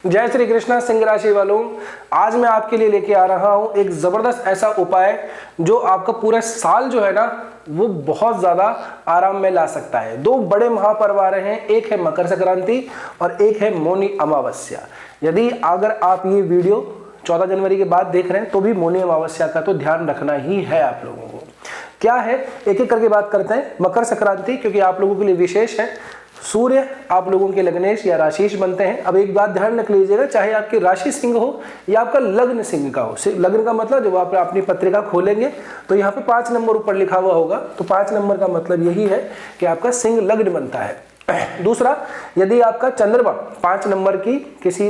जय श्री कृष्णा सिंह राशि वालों, आज मैं आपके लिए लेके आ रहा हूं एक जबरदस्त ऐसा उपाय जो आपका पूरा साल जो है ना वो बहुत ज्यादा आराम में ला सकता है। दो बड़े महापर्व आ रहे हैं, एक है मकर संक्रांति और एक है मौनी अमावस्या। यदि अगर आप ये वीडियो 14 जनवरी के बाद देख रहे हैं तो भी मौनी अमावस्या का तो ध्यान रखना ही है आप लोगों को। क्या है, एक एक करके बात करते हैं। मकर संक्रांति क्योंकि आप लोगों के लिए विशेष है, सूर्य आप लोगों के लग्नेश या राशिश बनते हैं। अब एक बात ध्यान रख लीजिएगा, चाहे आपकी राशि सिंह हो या आपका लग्न सिंह का हो। लग्न का मतलब जब आप अपनी पत्रिका खोलेंगे तो यहाँ पे 5 नंबर ऊपर लिखा हुआ होगा, तो 5 नंबर का मतलब यही है कि आपका सिंह लग्न बनता है। दूसरा, यदि आपका चंद्रमा 5 नंबर की किसी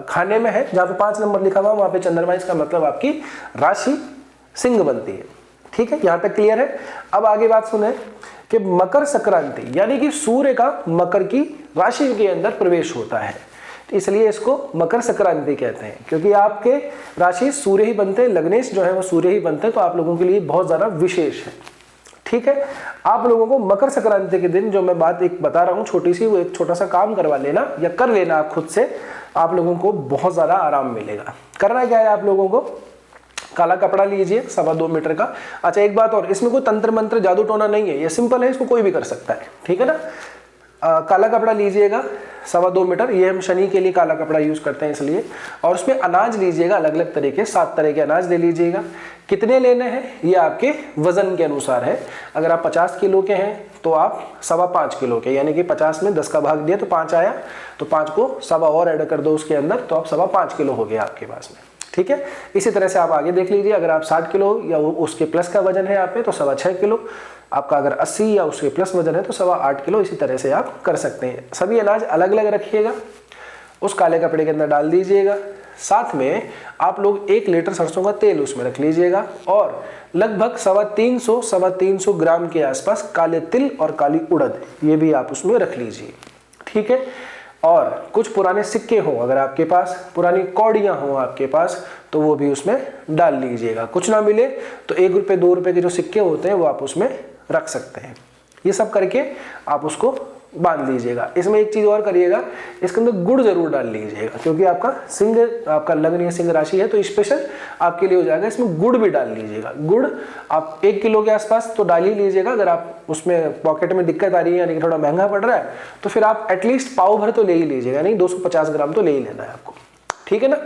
खाने में है जहाँ पे 5 नंबर लिखा हुआ वहां पे चंद्रमा, इसका मतलब आपकी राशि सिंह बनती है। ठीक है, यहां तक क्लियर है। अब आगे बात सुने कि मकर संक्रांति यानी कि सूर्य का मकर की राशि के अंदर प्रवेश होता है, इसलिए इसको मकर संक्रांति कहते हैं। क्योंकि आपके राशि सूर्य ही बनते हैं, लग्नेश जो है वो सूर्य ही बनते हैं, तो आप लोगों के लिए बहुत ज्यादा विशेष है। ठीक है, आप लोगों को मकर संक्रांति के दिन जो मैं बात एक बता रहा हूं छोटी सी, वो एक छोटा सा काम करवा लेना या कर लेना आप खुद से, आप लोगों को बहुत ज्यादा आराम मिलेगा। करना क्या है, आप लोगों को काला कपड़ा लीजिए 2.25 मीटर का। अच्छा, एक बात और, इसमें कोई तंत्र मंत्र जादू टोना नहीं है, ये सिंपल है, इसको कोई भी कर सकता है। ठीक है ना, काला कपड़ा लीजिएगा 2.25 मीटर, ये हम शनि के लिए काला कपड़ा यूज करते हैं इसलिए। और उसमें अनाज लीजिएगा अलग अलग तरीके, 7 तरह के अनाज ले लीजिएगा। कितने लेने हैं ये आपके वजन के अनुसार है। अगर आप 50 किलो के हैं तो आप 5.25 किलो के, यानी कि 50 में 10 का भाग दिया तो 5 आया, तो 5 को 1.25 और ऐड कर दो उसके अंदर, तो आप 5.25 किलो हो गया आपके पास में। ठीक है, इसी तरह से आप आगे देख लीजिए। अगर आप 60 किलो या उसके प्लस का वजन है आप पे तो 6.25 किलो, आपका अगर 80 या उसके प्लस वजन है तो 8.25 किलो। इसी तरह से आप कर सकते हैं। सभी अनाज अलग अलग रखिएगा, उस काले कपड़े के अंदर डाल दीजिएगा। साथ में आप लोग 1 लीटर सरसों का तेल उसमें रख लीजिएगा और लगभग 350 ग्राम के आसपास काले तिल और काली उड़द, ये भी आप उसमें रख लीजिए। ठीक है, और कुछ पुराने सिक्के हो अगर आपके पास, पुरानी कौड़ियां हो आपके पास, तो वो भी उसमें डाल लीजिएगा। कुछ ना मिले तो 1 रुपये 2 रुपये के जो सिक्के होते हैं वो आप उसमें रख सकते हैं। ये सब करके आप उसको बांध लीजिएगा। इसमें एक चीज और करिएगा, इसके अंदर गुड़ जरूर डाल लीजिएगा, क्योंकि आपका सिंह, आपका लग्न या सिंह राशि है तो स्पेशल आपके लिए हो जाएगा। इसमें गुड़ भी डाल लीजिएगा। गुड़ आप 1 किलो के आसपास तो डाल ही लीजिएगा। अगर आप उसमें पॉकेट में दिक्कत आ रही है यानी कि थोड़ा महंगा पड़ रहा है तो फिर आप एटलीस्ट पाव भर तो ले ही लीजिएगा, नहीं 250 ग्राम तो ले ही लेना है आपको। ठीक है ना,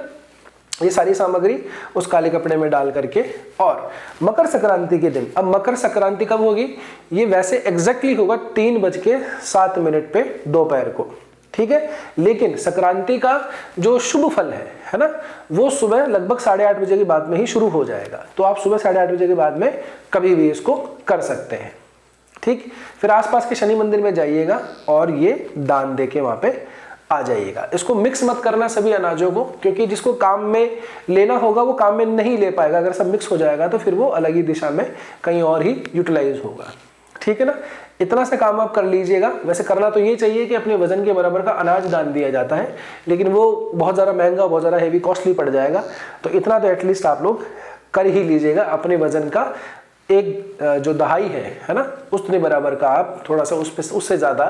ये सारी सामग्री उस काले कपड़े में डाल करके। और मकर संक्रांति के दिन, अब मकर संक्रांति कब होगी, ये वैसे एग्जैक्टली होगा 3:07 पे दोपहर को। ठीक है, लेकिन संक्रांति का जो शुभ फल है ना, वो सुबह लगभग 8:30 बजे के बाद में ही शुरू हो जाएगा। तो आप सुबह 8:30 बजे के बाद में कभी भी इसको कर सकते हैं। ठीक, फिर आसपास के शनि मंदिर में जाइएगा और ये दान दे के वहां पे आ जाइएगा। इसको मिक्स मत करना सभी अनाजों को, क्योंकि जिसको काम में लेना होगा वो काम में नहीं ले पाएगा। अगर सब मिक्स हो जाएगा तो फिर वो अलग ही दिशा में कहीं और ही यूटिलाइज होगा। ठीक है ना, इतना सा काम आप कर लीजिएगा। वैसे करना तो ये चाहिए कि अपने वजन के बराबर का अनाज दान दिया जाता है, लेकिन वो बहुत ज़्यादा महंगा, बहुत ज़्यादा हेवी, कॉस्टली पड़ जाएगा। तो इतना तो एटलीस्ट आप लोग कर ही लीजिएगा। अपने वजन का एक जो दहाई है ना, उतने बराबर का आप थोड़ा सा उससे ज़्यादा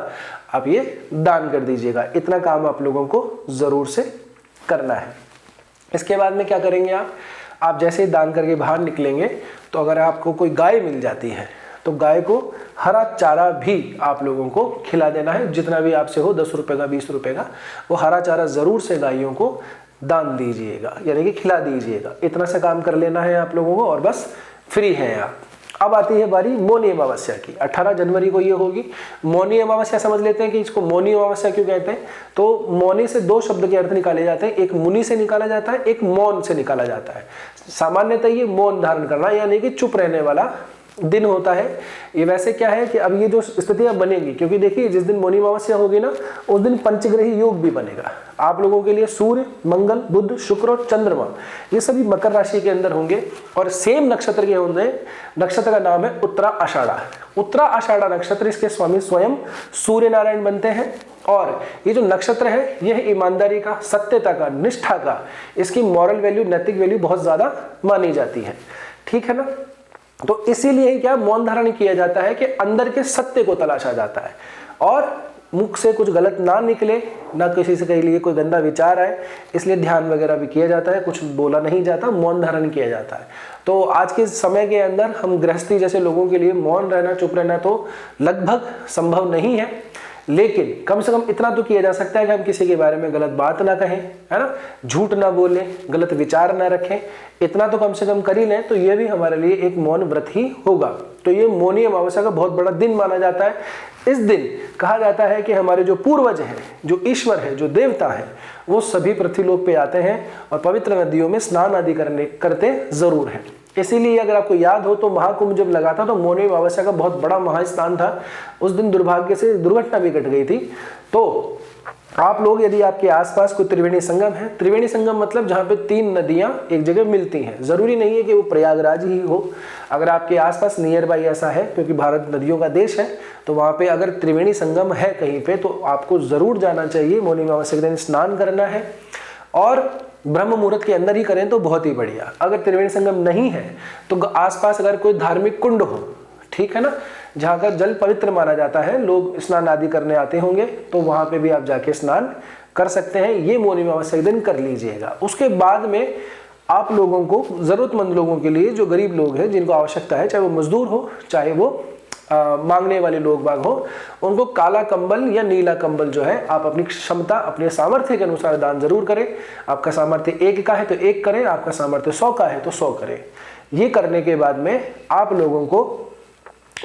आप ये दान कर दीजिएगा। इतना काम आप लोगों को ज़रूर से करना है। इसके बाद में क्या करेंगे आप जैसे ही दान करके बाहर निकलेंगे तो अगर आपको कोई गाय मिल जाती है तो गाय को हरा चारा भी आप लोगों को खिला देना है। जितना भी आपसे हो, 10 रुपये का, 20 रुपये का, वो हरा चारा ज़रूर से गायों को दान दीजिएगा, यानी कि खिला दीजिएगा। इतना सा काम कर लेना है आप लोगों को और बस फ्री हैं आप। अब आती है बारी मौनी अमावस्या की। 18 जनवरी को ये होगी मौनी अमावस्या। समझ लेते हैं कि इसको मौनी अमावस्या क्यों कहते हैं। तो मौनी से 2 शब्द के अर्थ निकाले जाते हैं, एक मुनि से निकाला जाता है, एक मौन से निकाला जाता है। सामान्यतः ये मौन धारण करना यानी कि चुप रहने वाला दिन होता है। ये वैसे क्या है कि अब ये जो स्थितियां बनेगी, क्योंकि देखिए जिस दिन मौनी अमावस्या होगी ना उस दिन पंचग्रही योग भी बनेगा आप लोगों के लिए। सूर्य, मंगल, बुध, शुक्र और चंद्रमा ये सभी मकर राशि के अंदर होंगे और सेम नक्षत्र के होंगे। नक्षत्र का नाम है उत्तरा आषाढ़ा। उत्तरा आषाढ़ा नक्षत्र, इसके स्वामी स्वयं सूर्य नारायण बनते हैं। और ये जो नक्षत्र है यह ईमानदारी का, सत्यता का, निष्ठा का, इसकी मॉरल वैल्यू, नैतिक वैल्यू बहुत ज्यादा मानी जाती है। ठीक है ना, तो इसीलिए क्या मौन धारण किया जाता है कि अंदर के सत्य को तलाशा जाता है। और मुख से कुछ गलत ना निकले, ना किसी से के लिए कोई गंदा विचार आए, इसलिए ध्यान वगैरह भी किया जाता है, कुछ बोला नहीं जाता, मौन धारण किया जाता है। तो आज के समय के अंदर हम गृहस्थी जैसे लोगों के लिए मौन रहना, चुप रहना तो लगभग संभव नहीं है, लेकिन कम से कम इतना तो किया जा सकता है कि हम किसी के बारे में गलत बात ना कहें, है ना, झूठ ना बोलें, गलत विचार ना रखें, इतना तो कम से कम कर ही लें, तो ये भी हमारे लिए एक मौन व्रत ही होगा। तो ये मौनी अमावस्या का बहुत बड़ा दिन माना जाता है। इस दिन कहा जाता है कि हमारे जो पूर्वज हैं, जो ईश्वर है, जो देवता है, वो सभी पृथ्वीलोक पे आते हैं और पवित्र नदियों में स्नान आदि करते जरूर हैं। इसीलिए अगर आपको याद हो तो महाकुंभ जब लगा था तो मौनी अमावस्या का बहुत बड़ा महास्नान था। उस दिन दुर्भाग्य से दुर्घटना भी घट गई थी। तो आप लोग, यदि आपके आसपास कोई त्रिवेणी संगम है, त्रिवेणी संगम मतलब जहाँ पे 3 नदियाँ एक जगह मिलती हैं, जरूरी नहीं है कि वो प्रयागराज ही हो। अगर आपके आसपास नियर बाई ऐसा है, क्योंकि भारत नदियों का देश है, तो वहाँ पे अगर त्रिवेणी संगम है कहीं पे तो आपको जरूर जाना चाहिए। मौनी अमावस्या के दिन स्नान करना है और ब्रह्म मुहूर्त के अंदर ही करें तो बहुत ही बढ़िया। अगर त्रिवेणी संगम नहीं है तो आसपास अगर कोई धार्मिक कुंड हो, ठीक है ना, जहाँ का जल पवित्र माना जाता है, लोग स्नान आदि करने आते होंगे, तो वहां पे भी आप जाके स्नान कर सकते हैं। ये मौनी अमावस्या के दिन कर लीजिएगा। उसके बाद में आप लोगों को, जरूरतमंद लोगों के लिए, जो गरीब लोग हैं, जिनको आवश्यकता है, चाहे वो मजदूर हो, चाहे वो मांगने वाले लोग बाग हो, उनको काला कंबल या नीला कंबल जो है आप अपनी क्षमता, अपने सामर्थ्य के अनुसार दान जरूर करें। आपका सामर्थ्य 1 का है तो 1 करें, आपका सामर्थ्य 100 का है तो 100 करें। ये करने के बाद में आप लोगों को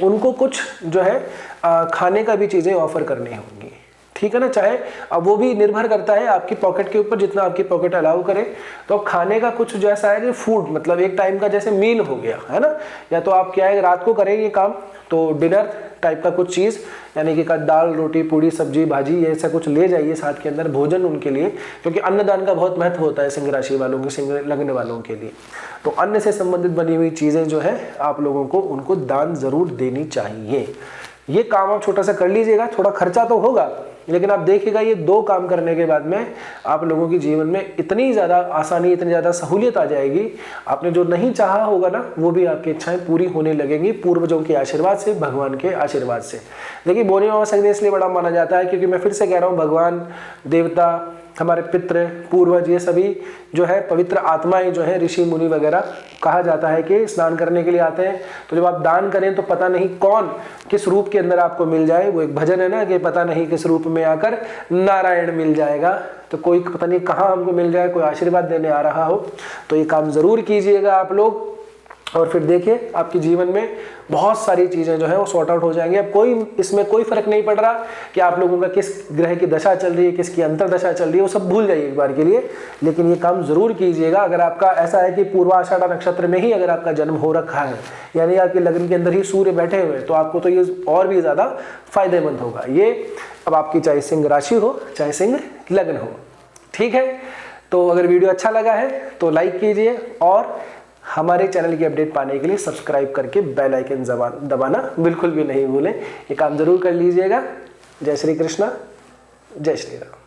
उनको कुछ जो है खाने का भी चीजें ऑफर करनी होंगी, ठीक है ना। चाहे अब वो भी निर्भर करता है आपकी पॉकेट के ऊपर, जितना आपकी पॉकेट अलाउ करे। तो खाने का कुछ जैसा है कि फूड मतलब एक टाइम का जैसे मील हो गया, है ना, या तो आप क्या है रात को करेंगे काम तो डिनर टाइप का कुछ चीज़, यानी कि दाल, रोटी, पूड़ी, सब्जी, भाजी, ये ऐसा कुछ ले जाइए साथ के अंदर भोजन उनके लिए, क्योंकि अन्नदान का बहुत महत्व होता है सिंह राशि वालों के, सिंह लग्न वालों के लिए। तो अन्न से संबंधित बनी हुई चीज़ें जो है आप लोगों को उनको दान जरूर देनी चाहिए। ये काम आप छोटा सा कर लीजिएगा, थोड़ा खर्चा तो होगा, लेकिन आप देखिएगा ये 2 काम करने के बाद में आप लोगों की जीवन में इतनी ज़्यादा आसानी, इतनी ज़्यादा सहूलियत आ जाएगी। आपने जो नहीं चाहा होगा ना, वो भी आपकी इच्छाएं पूरी होने लगेंगी पूर्वजों के आशीर्वाद से, भगवान के आशीर्वाद से। देखिए मौनी अमावस्या इसलिए बड़ा माना जाता है क्योंकि मैं फिर से कह रहा हूँ, भगवान, देवता, हमारे पितृ, पूर्वज, ये सभी जो है पवित्र आत्माएं जो है, ऋषि मुनि वगैरह, कहा जाता है कि स्नान करने के लिए आते हैं। तो जब आप दान करें तो पता नहीं कौन किस रूप के अंदर आपको मिल जाए। वो एक भजन है ना कि पता नहीं किस रूप में आकर नारायण मिल जाएगा। तो कोई पता नहीं कहाँ हमको मिल जाए, कोई आशीर्वाद देने आ रहा हो। तो ये काम जरूर कीजिएगा आप लोग, और फिर देखिए आपके जीवन में बहुत सारी चीज़ें जो है वो सॉर्ट आउट हो जाएंगी। अब इसमें कोई फर्क नहीं पड़ रहा कि आप लोगों का किस ग्रह की दशा चल रही है, किसकी अंतरदशा चल रही है, वो सब भूल जाइए एक बार के लिए। लेकिन ये काम जरूर कीजिएगा। अगर आपका ऐसा है कि पूर्वाषाढ़ा नक्षत्र में ही अगर आपका जन्म हो रखा है, यानी आपके लग्न के अंदर ही सूर्य बैठे हुए हैं, तो आपको तो ये और भी ज़्यादा फायदेमंद होगा। ये अब आपकी चाहे सिंह राशि हो, चाहे सिंह लग्न हो, ठीक है। तो अगर वीडियो अच्छा लगा है तो लाइक कीजिए, और हमारे चैनल की अपडेट पाने के लिए सब्सक्राइब करके बेल आइकन दबाना बिल्कुल भी नहीं भूलें। ये काम जरूर कर लीजिएगा। जय श्री कृष्णा, जय श्री राम।